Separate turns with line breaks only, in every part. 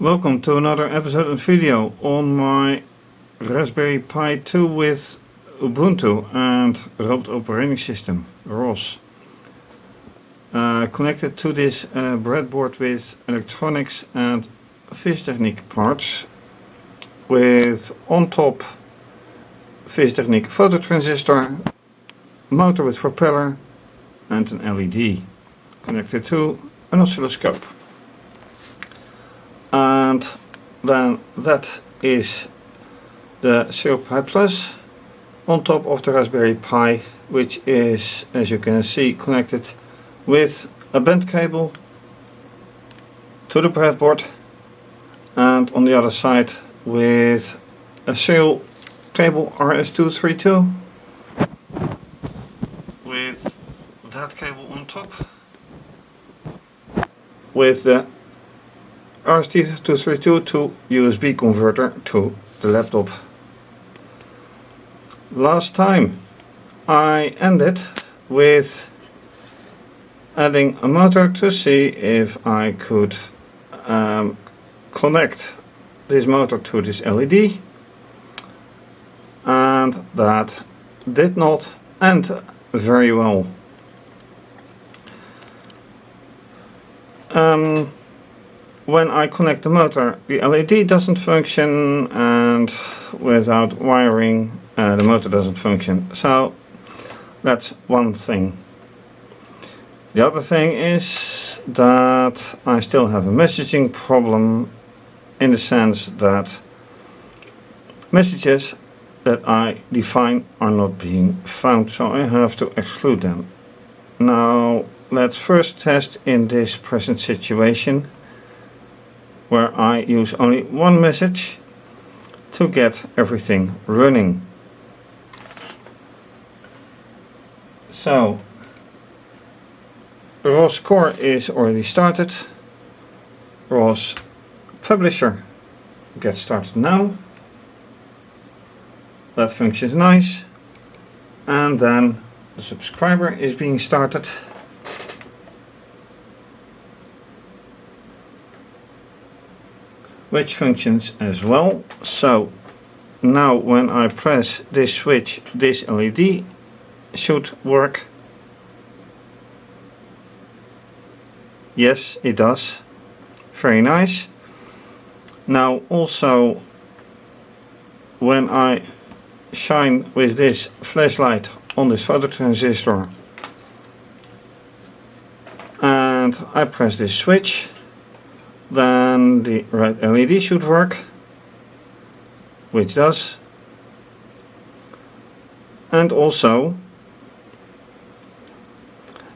Welcome to another episode and video on my Raspberry Pi 2 with Ubuntu and root operating system ROS. Connected to this breadboard with electronics and fischertechnik parts, with on top fischertechnik phototransistor, motor with propeller and an LED connected to an oscilloscope. And then that is the RaspberryPi Plus on top of the Raspberry Pi, which is, as you can see, connected with a bent cable to the breadboard, and on the other side with a serial cable RS232 with that cable on top, with the RS232 to USB converter to the laptop. Last time I ended with adding a motor to see if I could connect this motor to this LED, and that did not end very well. When I connect the motor, the LED doesn't function, and without wiring the motor doesn't function. So that's one thing. The other thing is that I still have a messaging problem, in the sense that messages that I define are not being found, so I have to exclude them. Now let's first test in this present situation, where I use only one message to get everything running. So ROS core is already started. ROS publisher gets started now. That functions nice. And then the subscriber is being started. Which functions as well. So now when I press this switch, this LED should work. Yes, it does. Very nice. Now also when I shine with this flashlight on this phototransistor and I press this switch, then the red LED should work, which does, and also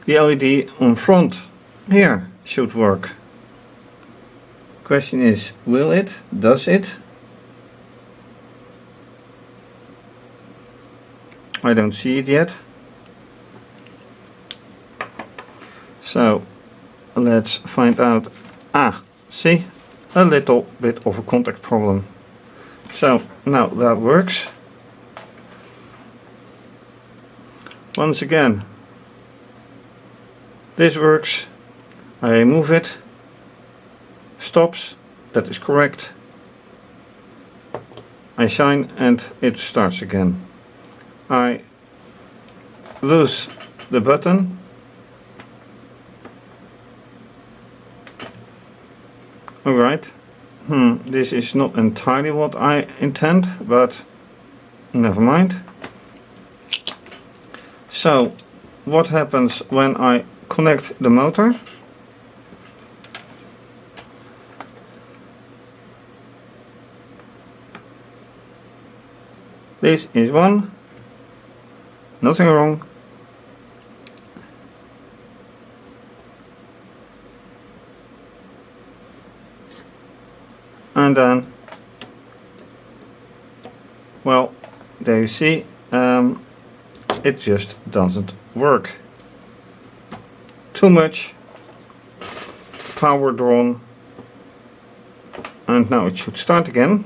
the LED on front here should work. Question is, will it? Does it? I don't see it yet. So let's find out. See, a little bit of a contact problem. So now that works. Once again, this works. I remove it. Stops. That is correct. I shine and it starts again. I lose the button. Alright, this is not entirely what I intend, but never mind. So, what happens when I connect the motor? This is one, nothing wrong. And then, well, there you see, it just doesn't work. Too much power drawn, and now it should start again.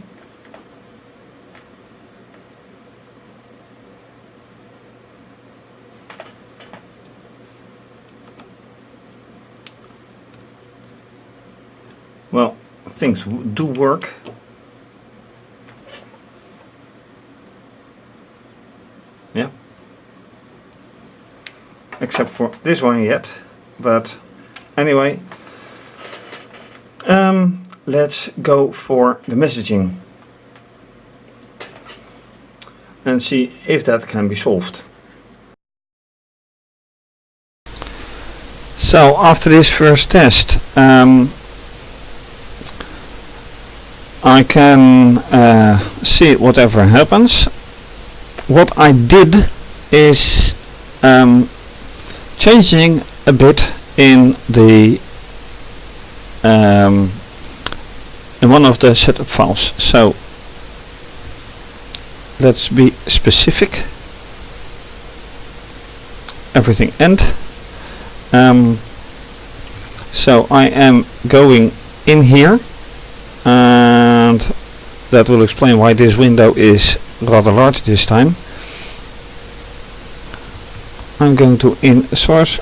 things do work. Yeah. Except for this one yet. But anyway, let's go for the messaging and see if that can be solved. So after this first test, I can see whatever happens. What I did is changing a bit in the in one of the setup files. So let's be specific. Everything end. So I am going in here, and that will explain why this window is rather large this time. I'm going to in source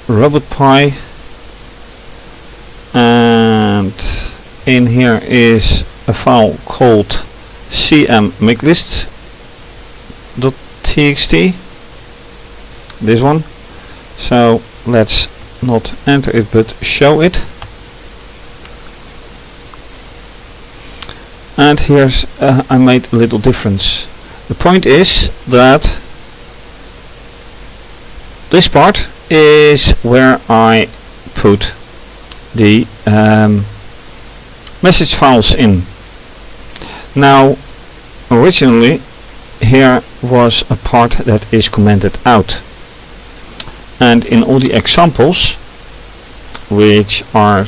RaspberryPi, and in here is a file called cmmakelist.txt, this one. So let's not enter it but show it. And here's I made a little difference. The point is that this part is where I put the message files in. Now originally here was a part that is commented out, and in all the examples which are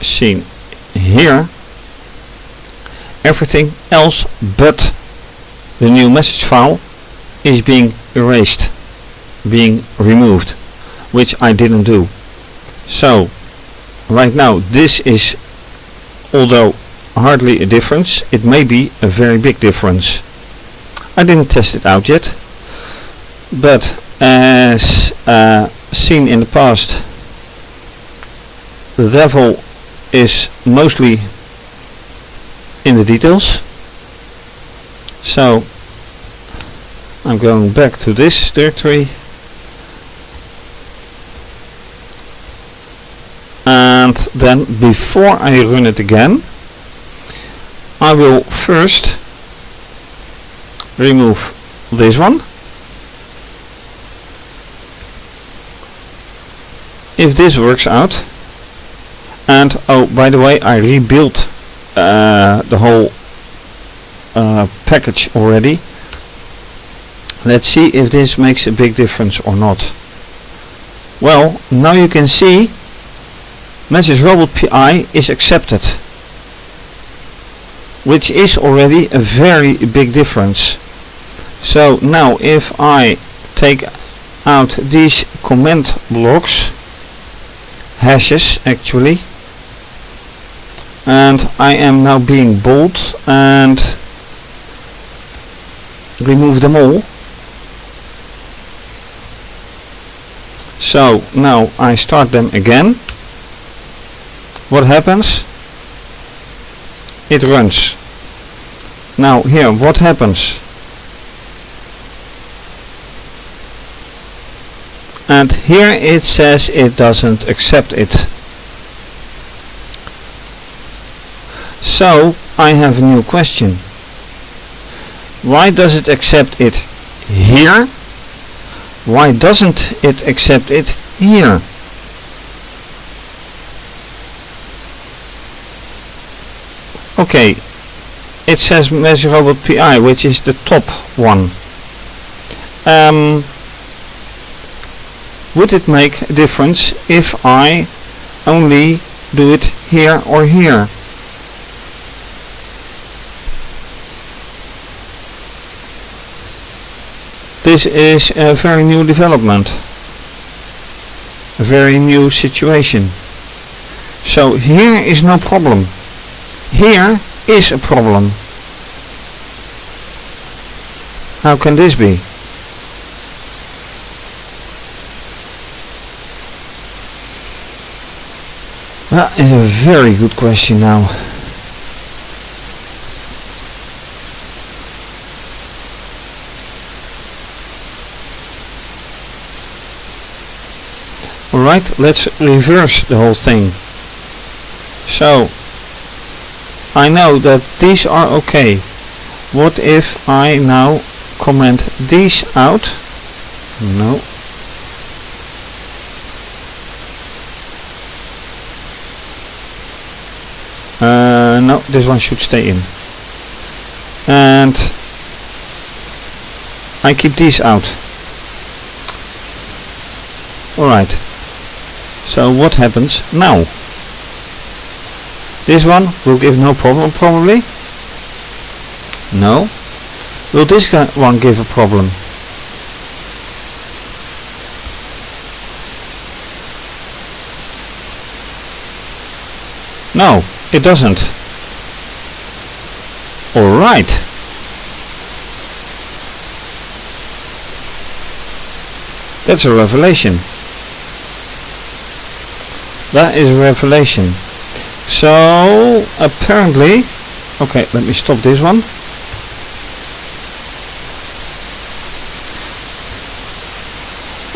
seen here, everything else but the new message file is being erased, being removed, which I didn't do. So right now this is, although hardly a difference, it may be a very big difference. I didn't test it out yet, but as seen in the past, the devil is mostly in the details. So I'm going back to this directory, and then before I run it again, I will first remove this one. If this works out, and oh, by the way, I rebuilt the whole package already. Let's see if this makes a big difference or not. Well, now you can see message RaspberryPi is accepted, which is already a very big difference. So now if I take out these comment blocks, hashes actually, and I am now being bold and remove them all. So now I start them again. What happens? It runs. Now here, what happens? And here it says it doesn't accept it. So I have a new question. Why does it accept it here? Why doesn't it accept it here? Okay, it says message RaspberryPi, which is the top one. Would it make a difference if I only do it here or here? This is a very new development, a very new situation. So here is no problem. Here is a problem. How can this be? That is a very good question now. Alright, let's reverse the whole thing. So, I know that these are okay. What if I now comment these out? No. No, this one should stay in. And I keep these out. Alright. So what happens now? This one will give no problem probably. No. Will this one give a problem? No, it doesn't. Alright. That's a revelation. That is a revelation. So apparently, okay, let me stop this one.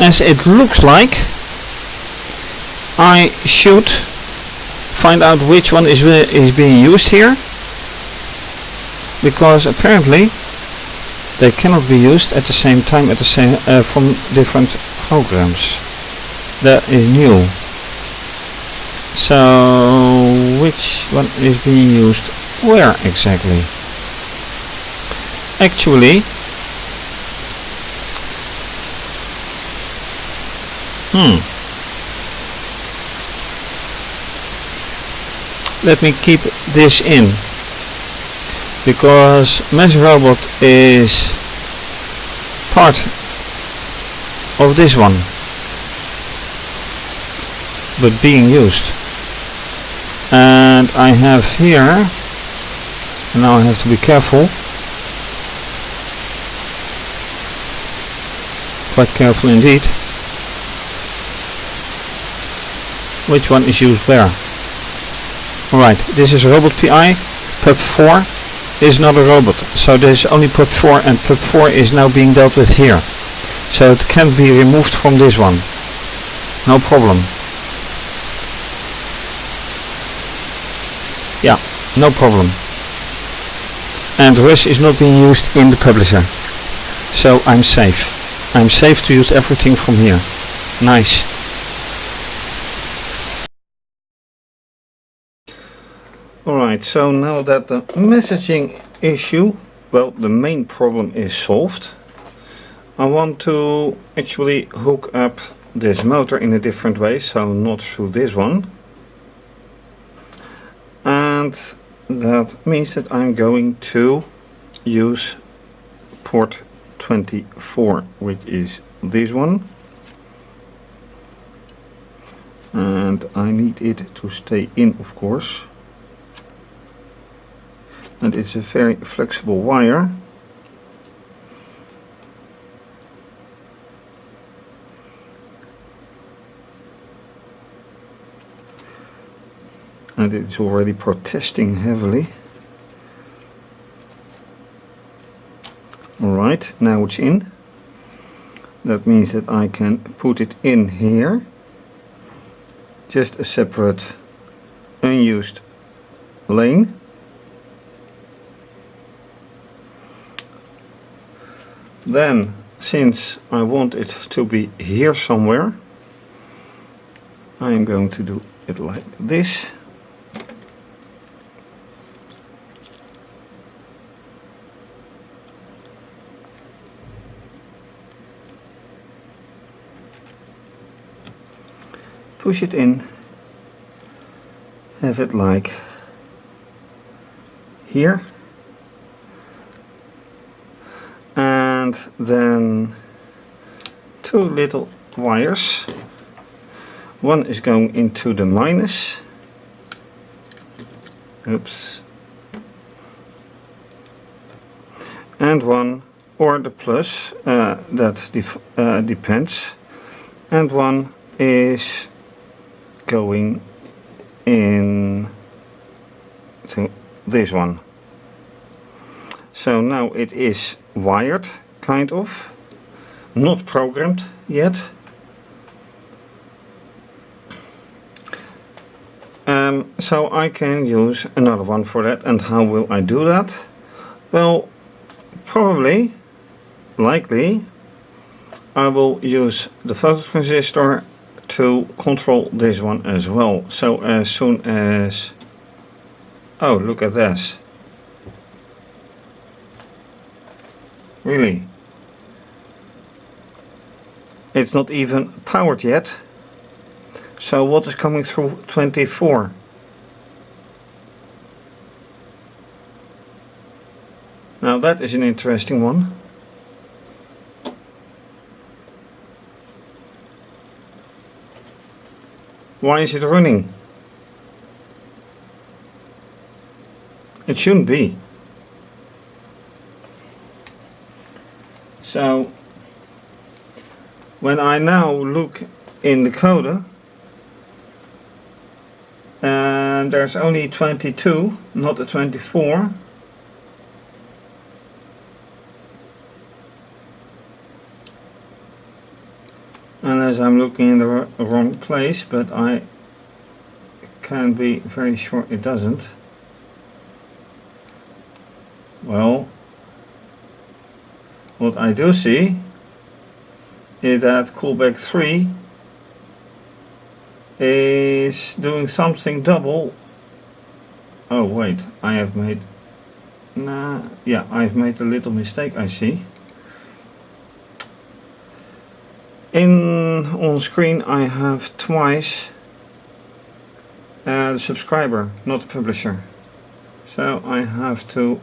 As it looks like, I should find out which one is being used here, because apparently they cannot be used at the same time at the same from different programs. That is new. So which one is being used where exactly? Actually, let me keep this in, because Mesh Robot is part of this one, but being used. And I have here, and now I have to be careful, quite careful indeed, which one is used where. Alright, this is RaspberryPi PUB4. This is not a robot, so this is only PUB4, and PUB4 is now being dealt with here. So it can be removed from this one. No problem. Yeah, no problem. And ROS is not being used in the publisher. So I'm safe. I'm safe to use everything from here. Nice. Alright, so now that the messaging issue, well, the main problem is solved, I want to actually hook up this motor in a different way, so not through this one. And that means that I'm going to use port 24, which is this one. And I need it to stay in, of course. And it's a very flexible wire. And it's already protesting heavily. Alright, now it's in. That means that I can put it in here. Just a separate unused lane. Then, since I want it to be here somewhere, I am going to do it like this. Push it in, have it like here, and then two little wires. One is going into the minus, oops, and one, or the plus, that depends, and one is going in to this one. So now it is wired, kind of, not programmed yet. So I can use another one for that. And how will I do that? Well, probably, likely, I will use the phototransistor to control this one as well. So as soon as, oh, look at this. Really? It's not even powered yet. So what is coming through 24? Now that is an interesting one. Why is it running? It shouldn't be. So when I now look in the coder, and there's only 22, not a 24. Unless I'm looking in the wrong place, but I can be very sure it doesn't. Well, what I do see is that callback 3 is doing something double. Oh wait, I have made, yeah, I've made a little mistake, I see. On screen I have twice the subscriber, not the publisher. So I have to,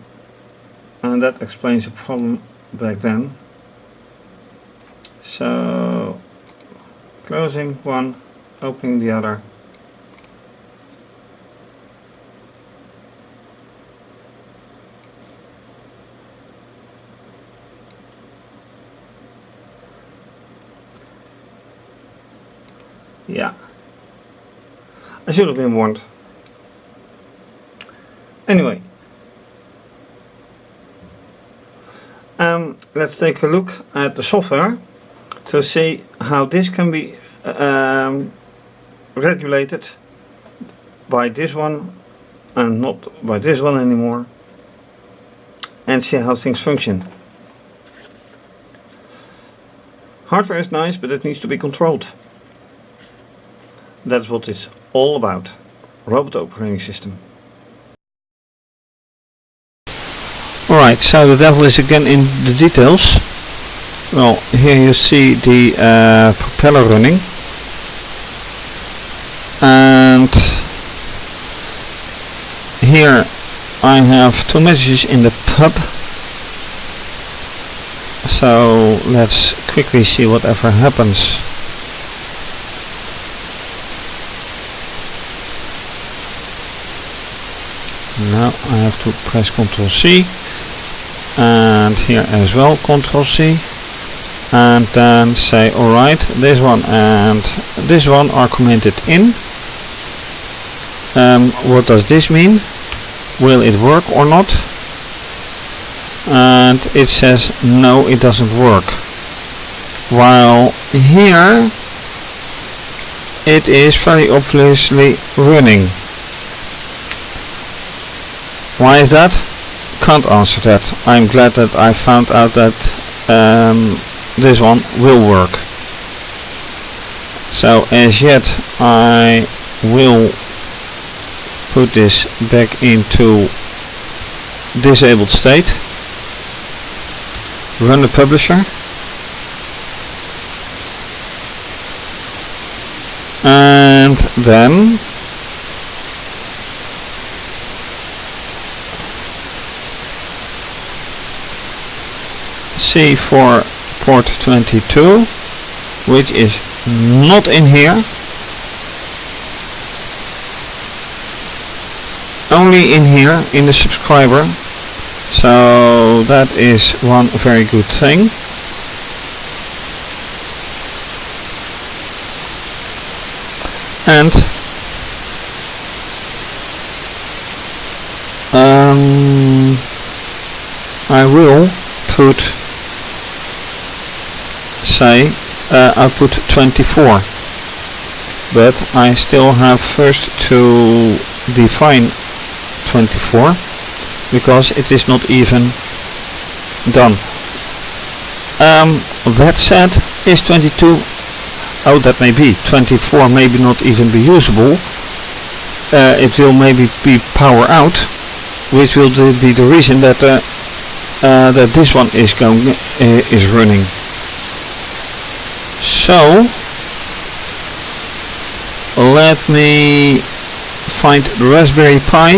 and that explains the problem back then. So closing one, opening the other. Yeah, I should have been warned. Anyway, let's take a look at the software to see how this can be regulated by this one and not by this one anymore, and see how things function. Hardware is nice, but it needs to be controlled. That's what it's all about. Robot operating system. Alright, so the devil is again in the details. Well, here you see the propeller running. And here I have two messages in the pub. So let's quickly see whatever happens. Now I have to press Ctrl C, and here as well Ctrl C, and then say alright, this one and this one are commented in. What does this mean? Will it work or not? And it says no, it doesn't work. While here it is very obviously running. Why is that? Can't answer that. I'm glad that I found out that this one will work. So as yet I will put this back into disabled state. Run the publisher. And then C for port 22, which is not in here, only in here in the subscriber, so that is one very good thing. And I will put, say, I put 24, but I still have first to define 24 because it is not even done. That said, is 22, oh, that may be 24, maybe not even be usable. It will maybe be power out, which will be the reason that that this one is running. So let me find the Raspberry Pi,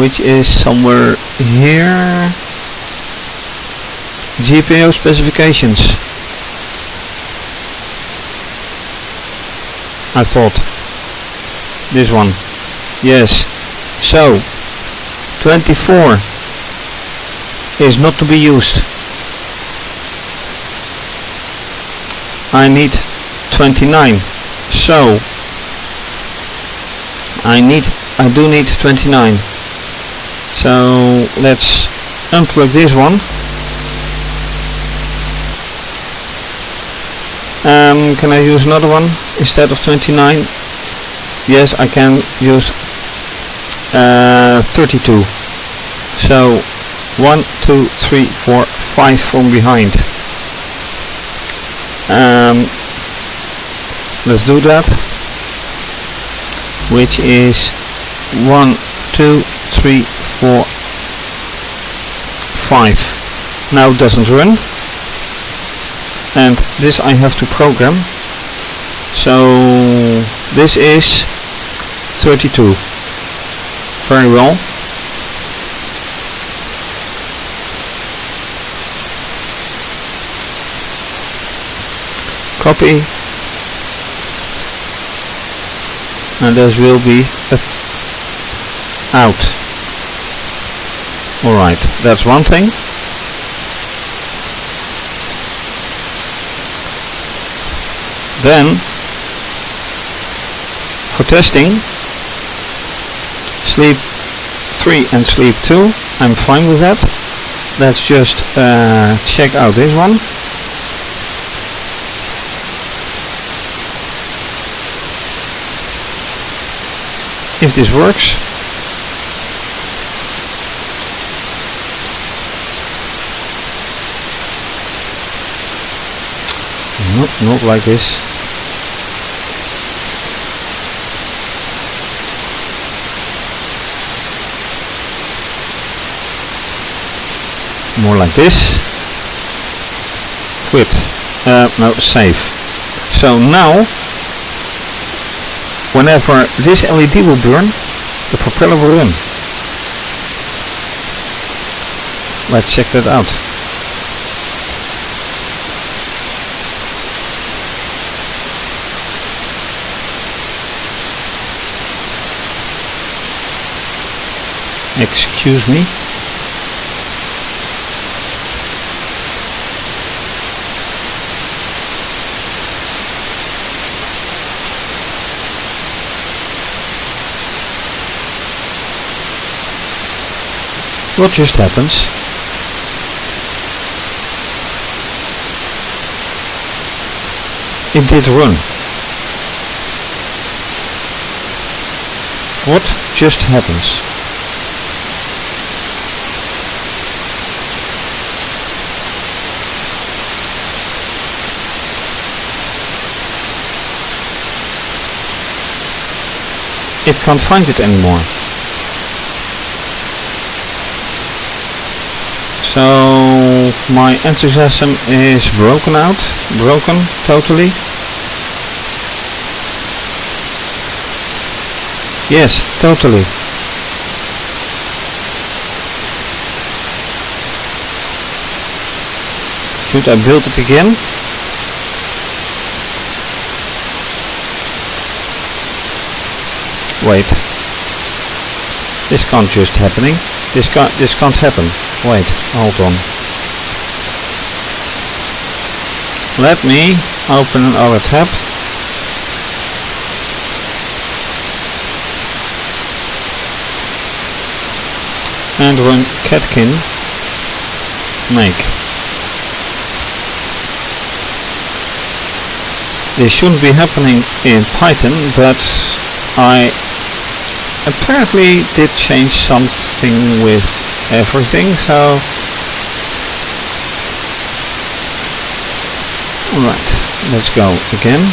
which is somewhere here. GPU specifications. I thought this one. Yes. So 24 is not to be used. I need 29. So I do need 29. So let's unplug this one. Can I use another one instead of 29? Yes, I can use 32. So 1, 2, 3, 4, 5 from behind. Let's do that. Which is 1, 2, 3, 4, 5. Now it doesn't run. And this I have to program. So this is 32. Very well. Copy. And this will be out. Alright, that's one thing. Then, for testing, sleep 3 and sleep 2, I'm fine with that. Let's just check out this one. If this works. Nope, not like this. More like this. Quit. No, save. So now, whenever this LED will burn, the propeller will run. Let's check that out. Excuse me. What just happens? It did run. What just happens? It can't find it anymore. So my enthusiasm is broken totally. Yes, totally. Should I build it again? Wait. This can't just happening. This can't happen. Wait, hold on. Let me open another tab. and run catkin make. This shouldn't be happening in Python, but I apparently did change something with everything, so right, let's go again.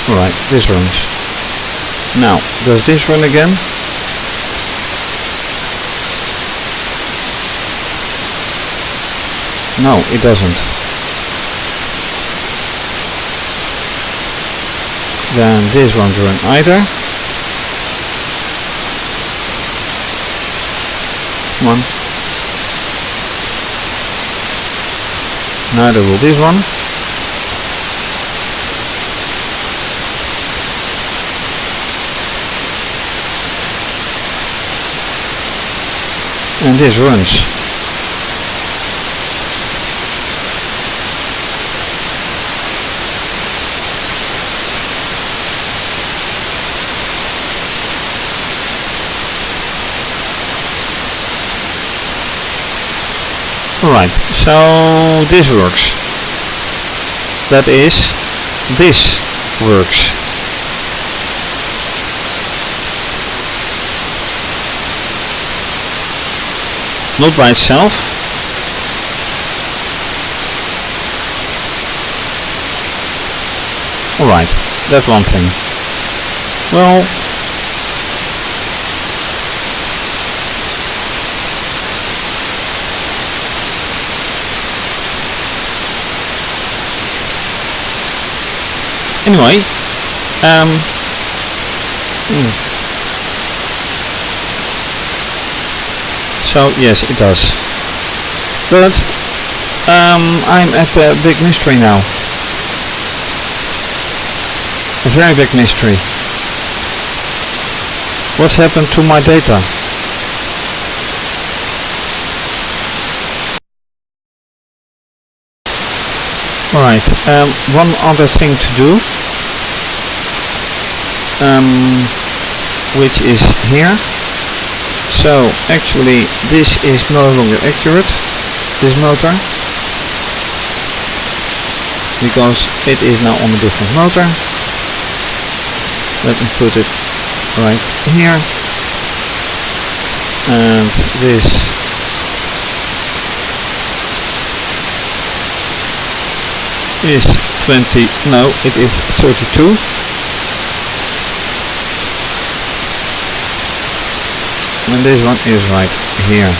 Right, this runs. Now, does this run again? No, it doesn't. Then this won't run either. Come on. Neither will this one. And this runs. Alright, so this works. That is, this works. Not by itself. Alright, that's one thing. Well, anyway, so yes, it does. But I'm at a big mystery now. A very big mystery. What's happened to my data? Alright, one other thing to do, which is here. So actually this is no longer accurate, this motor, because it is now on a different motor. Let me put it right here, and this is 20, no, it is 32. And this one is right here.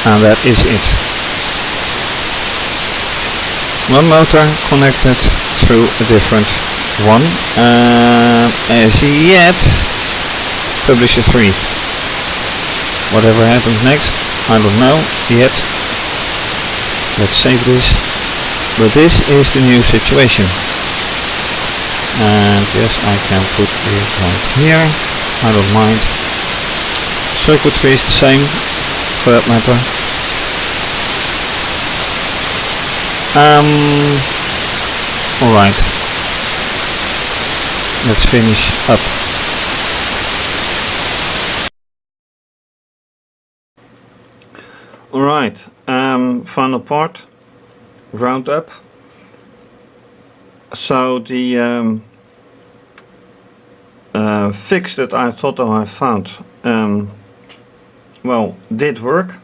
And that is it. One motor connected through a different one. As yet, publisher 3. Whatever happens next, I don't know yet. Let's save this. But this is the new situation. And yes, I can put this right here. I don't mind. Circuitry is the same, for that matter. Alright. Let's finish up. Alright, final part, round up. So the fix that I thought I found, well, did work,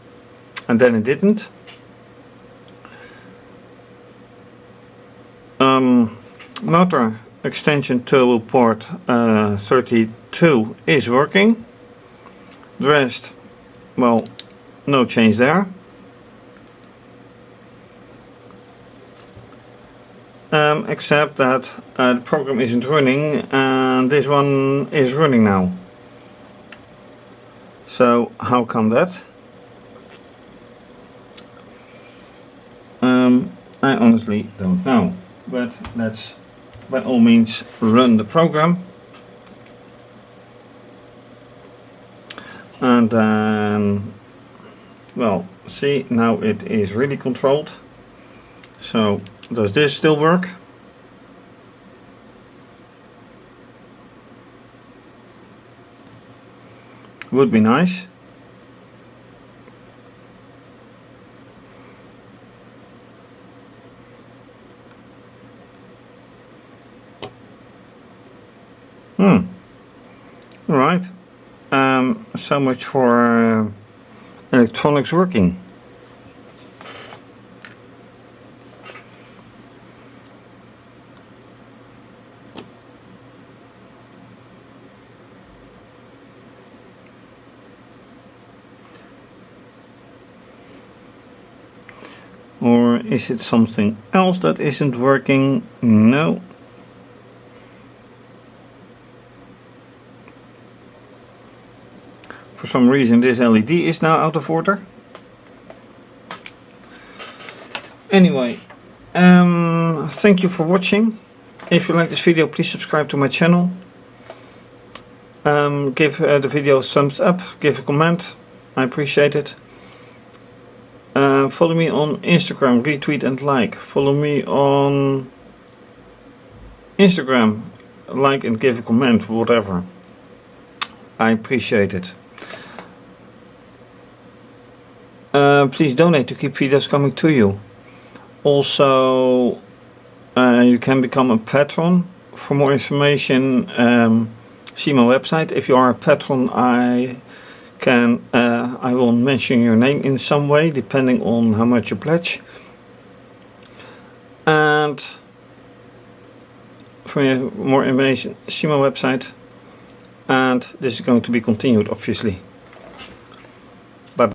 and then it didn't. Motor extension turbo port 32 is working. The rest, well, no change there. Except that the program isn't running and this one is running now. So how come that? I honestly don't know, but let's by all means run the program. And then, well, see, now it is really controlled. So Does this still work? Would be nice. Right. So much for electronics working. Or is it something else that isn't working? No. For some reason this LED is now out of order. Anyway, thank you for watching. If you like this video, please subscribe to my channel. Give the video a thumbs up, give a comment, I appreciate it. Follow me on Instagram, retweet and like. Follow me on Instagram, like and give a comment, whatever. I appreciate it. Please donate to keep videos coming to you. Also, you can become a patron. For more information, see my website. If you are a patron, I will mention your name in some way, depending on how much you pledge. And for more information, see my website. And this is going to be continued, obviously.